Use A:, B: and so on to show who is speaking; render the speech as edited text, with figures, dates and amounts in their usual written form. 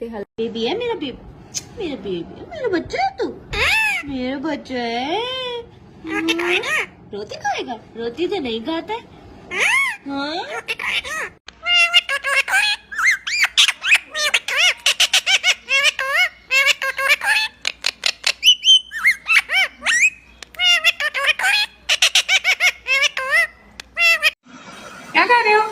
A: से help. Baby है मेरा बेबी है, मेरा बच्चा है तू, मेरा बच्चा है। रोटी खाएगा? रोटी तो नहीं खाता है। हाँ?
B: क्या कर रहे हो?